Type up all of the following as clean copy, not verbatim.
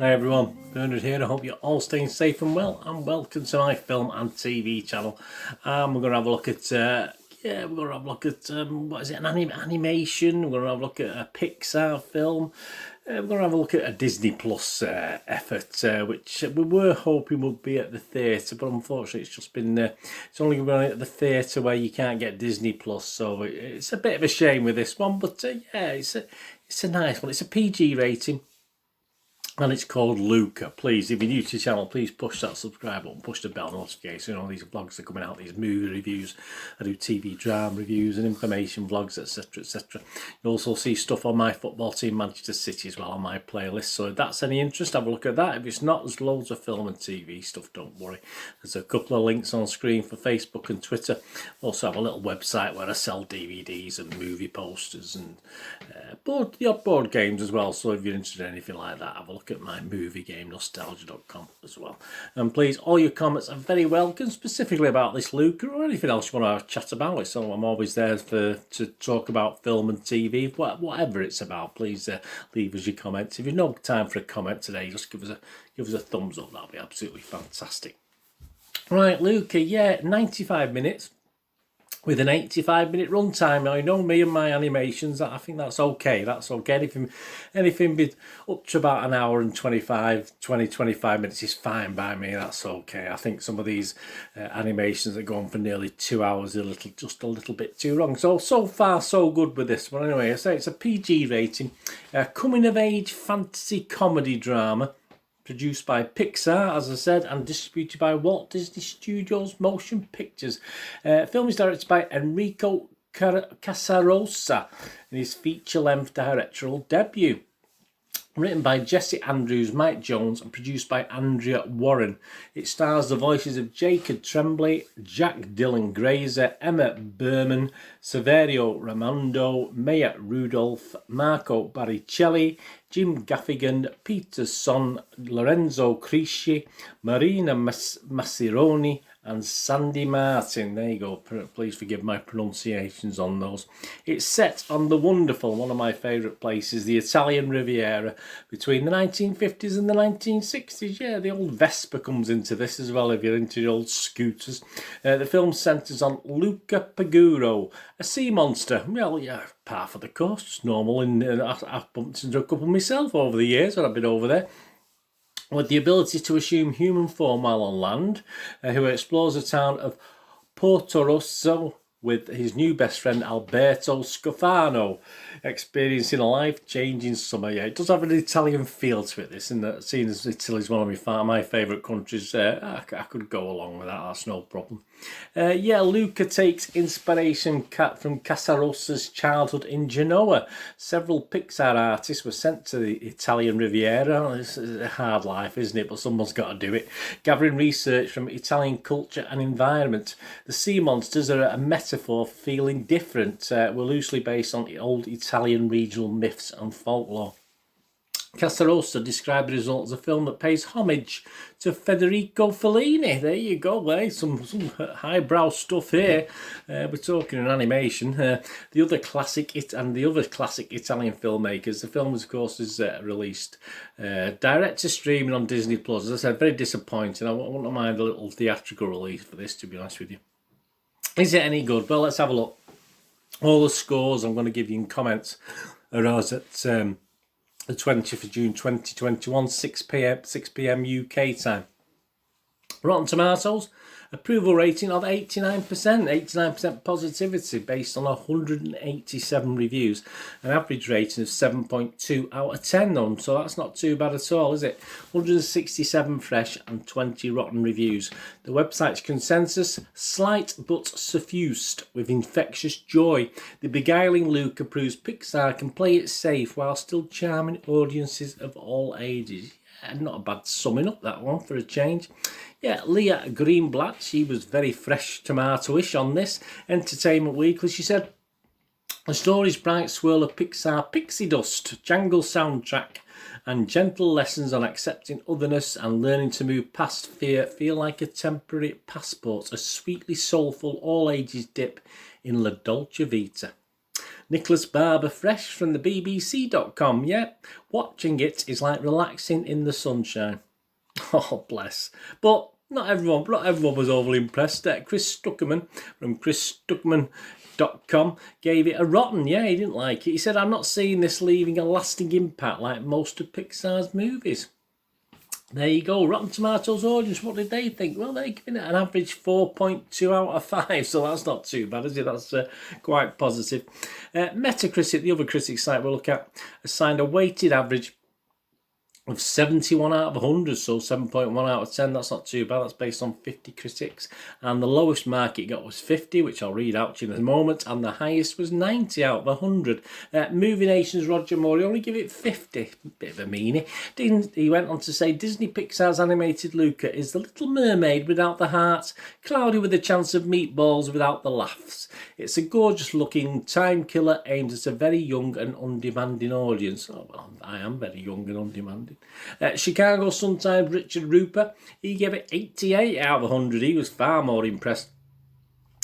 Hi everyone, Bernard here. I hope you're all staying safe and well, and welcome to my film and TV channel. We're going to have a look at what is it, an animation. We're going to have a look at a Pixar film. We're going to have a look at a Disney Plus effort, which we were hoping would be at the theatre, but unfortunately it's just been it's only going at the theatre where you can't get Disney Plus, so it's a bit of a shame with this one. But yeah, it's a nice one. It's a PG rating. And it's called Luca. Please, if you're new to the channel, please push that subscribe button, push the bell notification. You know, these vlogs are coming out, these movie reviews. I do TV drama reviews and information vlogs, etc, etc. You also see stuff on my football team, Manchester City, as well, on my playlist. So if that's any interest, have a look at that. If it's not, there's loads of film and TV stuff, don't worry. There's a couple of links on screen for Facebook and Twitter. Also have a little website where I sell DVDs and movie posters and board games as well. So if you're interested in anything like that, have a look at my movie game nostalgia.com as well. And please, all your comments are very welcome, specifically about this Luca or anything else you want to have a chat about. So I'm always there to talk about film and TV, whatever it's about. Please leave us your comments. If you've no time for a comment today, just give us a thumbs up. That'll be absolutely fantastic. Right, Luca, yeah, 95 minutes. With an 85-minute runtime. Now, you know me and my animations, I think that's okay. That's okay. Anything be up to about an hour and 25 minutes is fine by me. That's okay. I think some of these animations that go on for nearly 2 hours are just a little bit too long. So far, so good with this one. Anyway, I say it's a PG rating. Coming-of-age fantasy comedy drama. Produced by Pixar, as I said, and distributed by Walt Disney Studios Motion Pictures. Film is directed by Enrico Casarosa in his feature-length directorial debut. Written by Jesse Andrews, Mike Jones, and produced by Andrea Warren. It stars the voices of Jacob Tremblay, Jack Dylan Grazer, Emma Berman, Saverio Raimondo, Maya Rudolph, Marco Baricelli, Jim Gaffigan, Peter Son, Lorenzo Crisci, Marina Massironi, and Sandy Martin. There you go. Please forgive my pronunciations on those. It's set on the wonderful, one of my favourite places, the Italian Riviera, between the 1950s and the 1960s. Yeah, the old Vespa comes into this as well, if you're into the old scooters. The film centres on Luca Paguro, a sea monster. Well, yeah, par for the course, just normal. And I've bumped into a couple myself over the years when I've been over there. With the ability to assume human form while on land, who explores the town of Porto Rosso with his new best friend Alberto Scofano, experiencing a life-changing summer. Yeah, it does have an Italian feel to it, this, and that, seeing as Italy is one of my favourite countries, I could go along with that, that's no problem. Yeah, Luca takes inspiration from Casarosa's childhood in Genoa. Several Pixar artists were sent to the Italian Riviera. This is a hard life, isn't it? But someone's got to do it. Gathering research from Italian culture and environment. The sea monsters are a metaphor for feeling different. Were loosely based on the old Italian regional myths and folklore. Casarosa described the result as a film that pays homage to Federico Fellini. There you go, eh? Some highbrow stuff here. We're talking an animation. The other classic Italian filmmakers. The film, of course, is released direct to streaming on Disney Plus. As I said, very disappointing. I wouldn't mind a little theatrical release for this, to be honest with you. Is it any good? Well, let's have a look. All the scores I'm going to give you in comments are as at the 20th of June 2021, 6 p.m. UK time. Rotten Tomatoes, approval rating of 89% positivity based on 187 reviews. An average rating of 7.2 out of 10 though, so that's not too bad at all, is it? 167 fresh and 20 rotten reviews. The website's consensus, slight but suffused with infectious joy. The beguiling Luca proves Pixar can play it safe while still charming audiences of all ages. Yeah, not a bad summing up, that one, for a change. Yeah, Leah Greenblatt, she was very fresh tomato-ish on this. Entertainment Weekly, she said, the story's bright swirl of Pixar pixie dust, jangle soundtrack, and gentle lessons on accepting otherness and learning to move past fear feel like a temporary passport, a sweetly soulful all-ages dip in La Dolce Vita. Nicholas Barber Fresh from the BBC.com. Yeah, watching it is like relaxing in the sunshine. Oh, bless. But not everyone was overly impressed. Chris Stuckerman from chrisstuckerman.com gave it a rotten. Yeah, he didn't like it. He said, I'm not seeing this leaving a lasting impact like most of Pixar's movies. There you go. Rotten Tomatoes audience, what did they think? Well, they're giving it an average 4.2 out of 5, so that's not too bad, is it? That's quite positive. Metacritic, the other critics site we'll look at, assigned a weighted average of 71 out of 100, so 7.1 out of 10. That's not too bad. That's based on 50 critics. And the lowest mark it got was 50, which I'll read out to you in a moment. And the highest was 90 out of 100. Movie Nation's Roger Moore only give it 50. Bit of a meanie. He went on to say, Disney Pixar's animated Luca is the Little Mermaid without the heart, cloudy with a chance of meatballs without the laughs. It's a gorgeous looking time killer aimed at a very young and undemanding audience. Oh, well, I am very young and undemanding. Chicago Sun-Times Richard Rupert, he gave it 88 out of 100. He was far more impressed.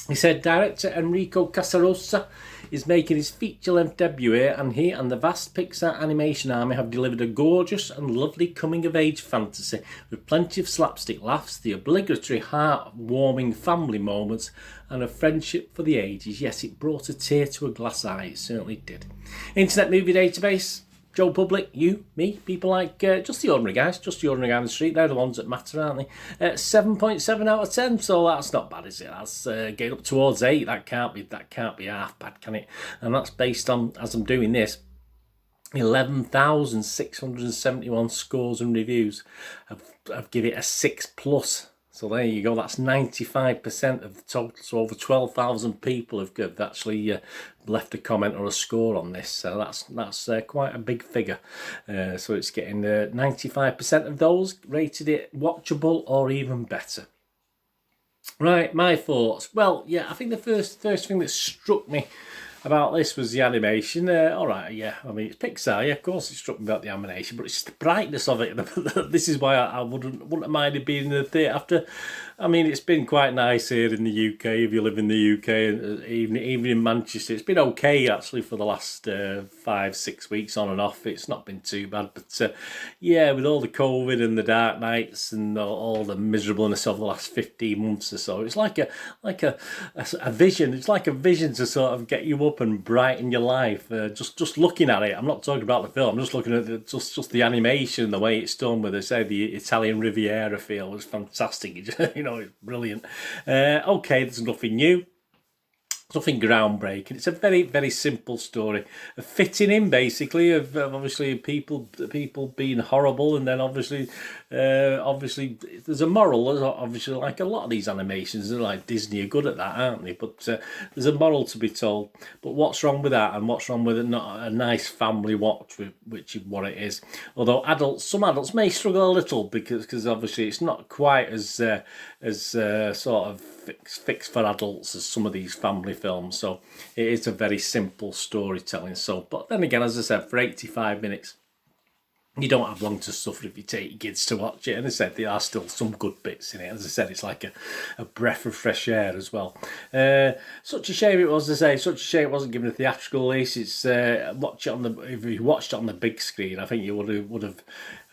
He said director Enrico Casarosa is making his feature-length debut here, and he and the vast Pixar animation army have delivered a gorgeous and lovely coming-of-age fantasy with plenty of slapstick laughs, the obligatory heart-warming family moments, and a friendship for the ages. Yes, it brought a tear to a glass eye, it certainly did. Internet Movie Database, Joe Public, you, me, people like just the ordinary guys, just the ordinary guy on the street. They're the ones that matter, aren't they? 7.7 out of 10, so that's not bad, is it? That's getting up towards 8. That can't be half bad, can it? And that's based on, as I'm doing this, 11,671 scores and reviews. I've given it a 6+. So there you go, that's 95% of the total. So over 12,000 people have actually left a comment or a score on this. So that's quite a big figure. So it's getting 95% of those rated it watchable or even better. Right, my thoughts. Well, yeah, I think the first thing that struck me about this was the animation. All right, yeah, I mean, it's Pixar, yeah, of course it struck me about the animation, but it's the brightness of it. This is why I wouldn't have minded being in the theatre after. I mean, it's been quite nice here in the UK, if you live in the UK, and even in Manchester. It's been okay, actually, for the last 5-6 weeks on and off. It's not been too bad, but yeah, with all the COVID and the dark nights and all the miserableness of the last 15 months or so, it's like a vision. It's like a vision to sort of get you up and brighten your life. Just looking at it, I'm not talking about the film, I'm just looking at just the animation, the way it's done, with the Italian Riviera feel was fantastic. You know, it's brilliant. Okay, there's nothing new, nothing groundbreaking. It's a very, very simple story, fitting in basically of obviously people being horrible, and then obviously there's a moral. There's obviously, like a lot of these animations, like Disney are good at that, aren't they? But there's a moral to be told. But what's wrong with that, and what's wrong with it? Not a nice family watch, which is what it is. Although some adults may struggle a little because obviously it's not quite as sort of fixed for adults as some of these family films. So it is a very simple storytelling. So, but then again, as I said, for 85 minutes, you don't have long to suffer if you take your kids to watch it. And as I said, there are still some good bits in it. As I said, it's like a breath of fresh air as well. Such a shame it was, as I say, such a shame it wasn't given a theatrical release. It's if you watched it on the big screen, I think you would have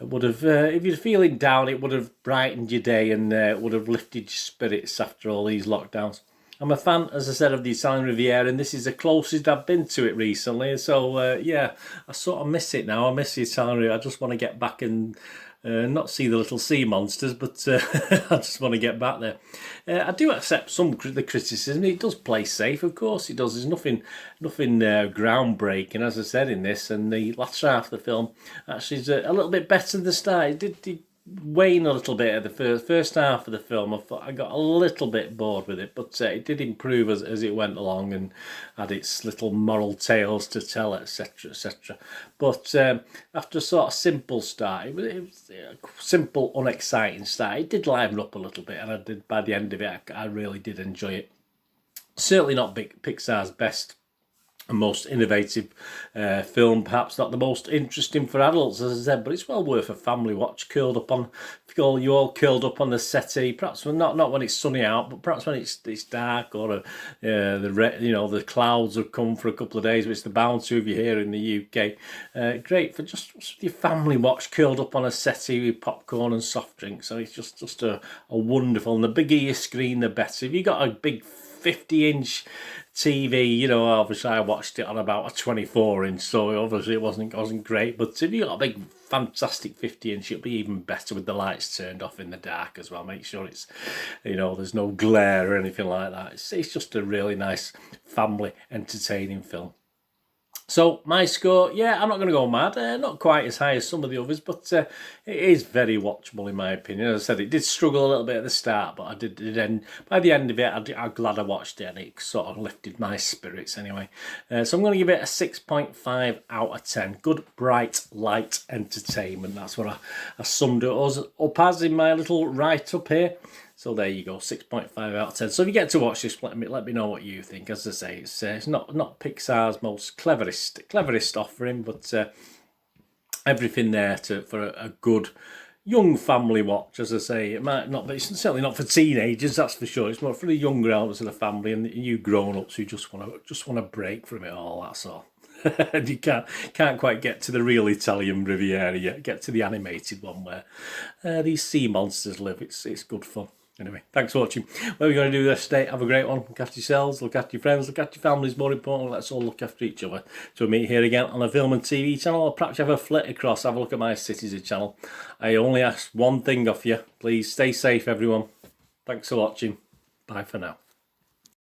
if you're feeling down, it would have brightened your day and would have lifted your spirits after all these lockdowns. I'm a fan, as I said, of the Italian Riviera, and this is the closest I've been to it recently. So, yeah, I sort of miss it now. I miss the Italian Riviera. I just want to get back and not see the little sea monsters, but I just want to get back there. I do accept some the criticism. It does play safe, of course it does. There's nothing groundbreaking, as I said, in this. And the last half of the film actually is a little bit better than the start. It did wane a little bit at the first half of the film. I thought I got a little bit bored with it, but it did improve as it went along and had its little moral tales to tell, etc, etc. But after a sort of simple start, it was a simple, unexciting start. It did liven up a little bit, and I did, by the end of it, I really did enjoy it. Certainly not Pixar's best most innovative film, perhaps not the most interesting for adults, as I said, but it's well worth a family watch. Curled up on, you all curled up on the settee, perhaps not when it's sunny out, but perhaps when it's dark, or the clouds have come for a couple of days, which they're bound to if you're here in the UK. Great for just your family watch, curled up on a settee with popcorn and soft drinks. So it's just a wonderful, and the bigger your screen, the better. If you got a big 50-inch TV, obviously I watched it on about a 24-inch, so obviously it wasn't great. But if you got a big, fantastic 50-inch, it'll be even better with the lights turned off in the dark as well. Make sure it's, there's no glare or anything like that. It's just a really nice family entertaining film. So my score, I'm not going to go mad, not quite as high as some of the others, but it is very watchable in my opinion. As I said, it did struggle a little bit at the start, but I did end, by the end of it, I'm glad I watched it, and it sort of lifted my spirits anyway. So I'm going to give it a 6.5 out of 10. Good, bright, light entertainment. That's what I summed it up as in my little write-up here. So there you go, 6.5 out of 10. So if you get to watch this, let me know what you think. As I say, it's not Pixar's most cleverest offering, but everything there for a good young family watch. As I say, it might not, but it's certainly not for teenagers, that's for sure. It's more for the younger elements of the family and you grown-ups who just want to break from it all. That's all. And you can't quite get to the real Italian Riviera yet. Get to the animated one where these sea monsters live. It's good fun. Anyway, thanks for watching. What are we going to do this day? Have a great one. Look after yourselves, look after your friends, look after your families, more importantly. Let's all look after each other. So we'll meet here again on a film and TV channel, or perhaps you have a flit across, have a look at my Citizen channel. I only ask one thing of you. Please stay safe, everyone. Thanks for watching. Bye for now.